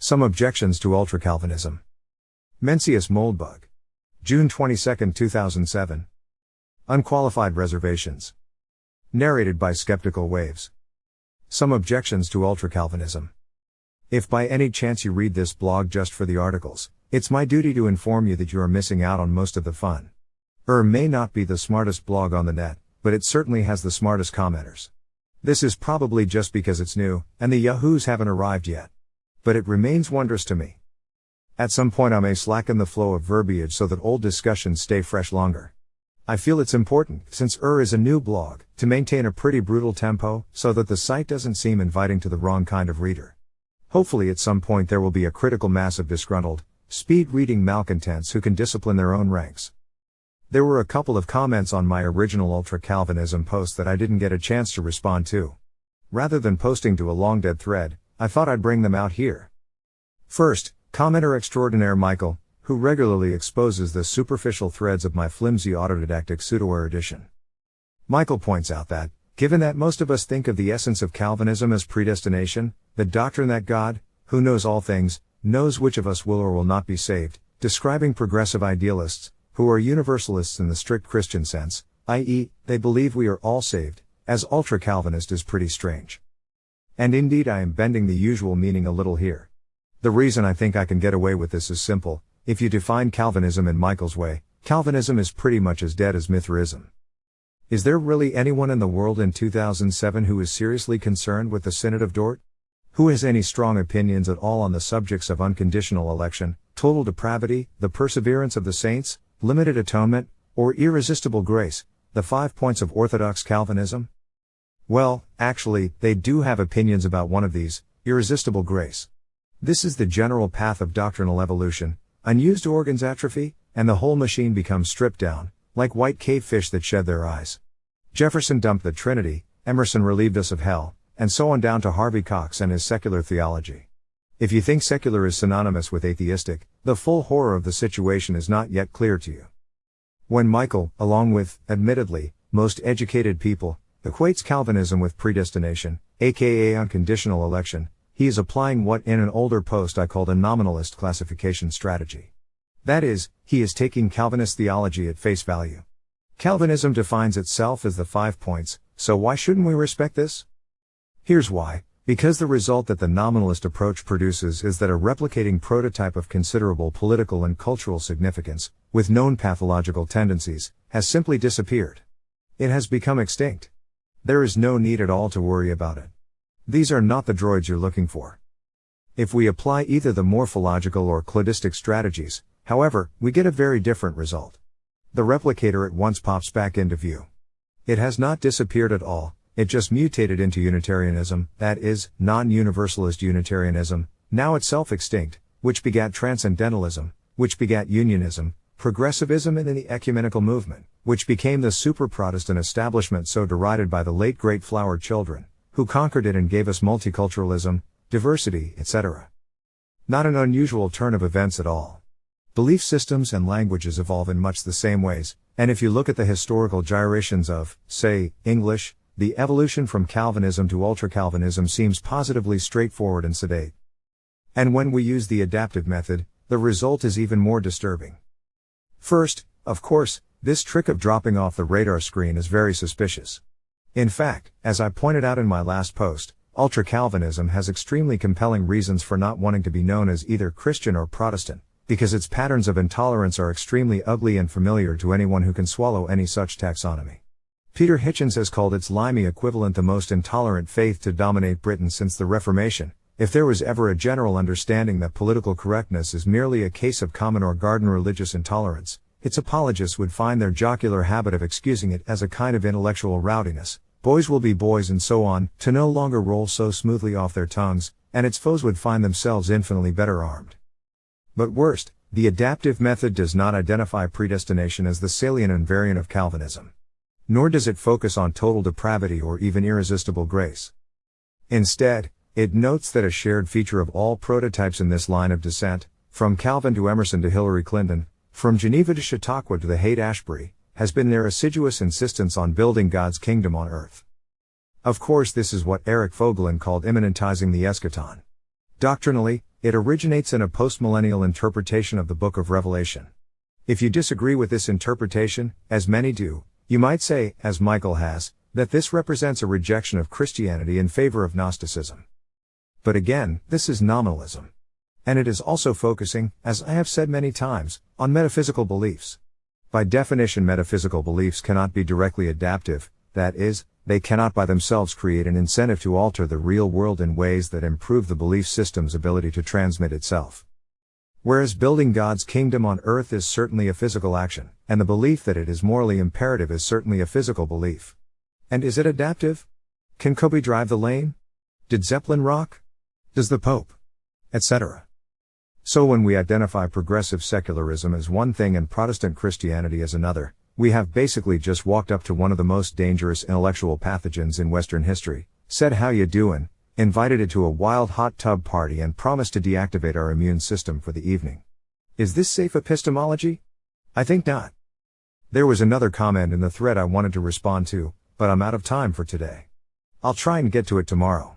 Some objections to ultracalvinism. Mencius Moldbug. June 22, 2007. Unqualified Reservations. Narrated by Skeptical Waves. Some objections to ultracalvinism. If by any chance you read this blog just for the articles, it's my duty to inform you that you are missing out on most of the fun. May not be the smartest blog on the net, but it certainly has the smartest commenters. This is probably just because it's new, and the yahoos haven't arrived yet. But it remains wondrous to me. At some point I may slacken the flow of verbiage so that old discussions stay fresh longer. I feel it's important, since is a new blog, to maintain a pretty brutal tempo, so that the site doesn't seem inviting to the wrong kind of reader. Hopefully at some point there will be a critical mass of disgruntled, speed-reading malcontents who can discipline their own ranks. There were a couple of comments on my original ultra-Calvinism post that I didn't get a chance to respond to. Rather than posting to a long-dead thread, I thought I'd bring them out here. First, commenter extraordinaire Michael, who regularly exposes the superficial threads of my flimsy autodidactic pseudo-erudition. Michael points out that, given that most of us think of the essence of Calvinism as predestination, the doctrine that God, who knows all things, knows which of us will or will not be saved, describing progressive idealists, who are universalists in the strict Christian sense, i.e., they believe we are all saved, as ultra-Calvinist is pretty strange. And indeed I am bending the usual meaning a little here. The reason I think I can get away with this is simple: if you define Calvinism in Michael's way, Calvinism is pretty much as dead as Mithraism. Is there really anyone in the world in 2007 who is seriously concerned with the Synod of Dort? Who has any strong opinions at all on the subjects of unconditional election, total depravity, the perseverance of the saints, limited atonement, or irresistible grace, the 5 points of Orthodox Calvinism? Well, actually, they do have opinions about one of these, irresistible grace. This is the general path of doctrinal evolution: unused organs atrophy, and the whole machine becomes stripped down, like white cave fish that shed their eyes. Jefferson dumped the Trinity, Emerson relieved us of hell, and so on down to Harvey Cox and his secular theology. If you think secular is synonymous with atheistic, the full horror of the situation is not yet clear to you. When Michael, along with, admittedly, most educated people, equates Calvinism with predestination, aka unconditional election, he is applying what in an older post I called a nominalist classification strategy. That is, he is taking Calvinist theology at face value. Calvinism defines itself as the 5 points, so why shouldn't we respect this? Here's why: because the result that the nominalist approach produces is that a replicating prototype of considerable political and cultural significance, with known pathological tendencies, has simply disappeared. It has become extinct. There is no need at all to worry about it. These are not the droids you're looking for. If we apply either the morphological or cladistic strategies, however, we get a very different result. The replicator at once pops back into view. It has not disappeared at all, it just mutated into Unitarianism, that is, non-universalist Unitarianism, now itself extinct, which begat Transcendentalism, which begat Unionism, Progressivism, and then the ecumenical movement, which became the super-Protestant establishment so derided by the late great flower children, who conquered it and gave us multiculturalism, diversity, etc. Not an unusual turn of events at all. Belief systems and languages evolve in much the same ways, and if you look at the historical gyrations of, say, English, the evolution from Calvinism to ultra-Calvinism seems positively straightforward and sedate. And when we use the adaptive method, the result is even more disturbing. First, of course, this trick of dropping off the radar screen is very suspicious. In fact, as I pointed out in my last post, ultra-Calvinism has extremely compelling reasons for not wanting to be known as either Christian or Protestant, because its patterns of intolerance are extremely ugly and familiar to anyone who can swallow any such taxonomy. Peter Hitchens has called its limey equivalent the most intolerant faith to dominate Britain since the Reformation. If there was ever a general understanding that political correctness is merely a case of common or garden religious intolerance, its apologists would find their jocular habit of excusing it as a kind of intellectual rowdiness, boys will be boys and so on, to no longer roll so smoothly off their tongues, and its foes would find themselves infinitely better armed. But worst, the adaptive method does not identify predestination as the salient invariant of Calvinism. Nor does it focus on total depravity or even irresistible grace. Instead, it notes that a shared feature of all prototypes in this line of descent, from Calvin to Emerson to Hillary Clinton, from Geneva to Chautauqua to the Haight-Ashbury, has been their assiduous insistence on building God's kingdom on earth. Of course, this is what Eric Voegelin called immanentizing the eschaton. Doctrinally, it originates in a postmillennial interpretation of the Book of Revelation. If you disagree with this interpretation, as many do, you might say, as Michael has, that this represents a rejection of Christianity in favor of Gnosticism. But again, this is nominalism. And it is also focusing, as I have said many times, on metaphysical beliefs. By definition, metaphysical beliefs cannot be directly adaptive, that is, they cannot by themselves create an incentive to alter the real world in ways that improve the belief system's ability to transmit itself. Whereas building God's kingdom on earth is certainly a physical action, and the belief that it is morally imperative is certainly a physical belief. And is it adaptive? Can Kobe drive the lane? Did Zeppelin rock? Does the Pope? Etc. So when we identify progressive secularism as one thing and Protestant Christianity as another, we have basically just walked up to one of the most dangerous intellectual pathogens in Western history, said "how you doin'," invited it to a wild hot tub party and promised to deactivate our immune system for the evening. Is this safe epistemology? I think not. There was another comment in the thread I wanted to respond to, but I'm out of time for today. I'll try and get to it tomorrow.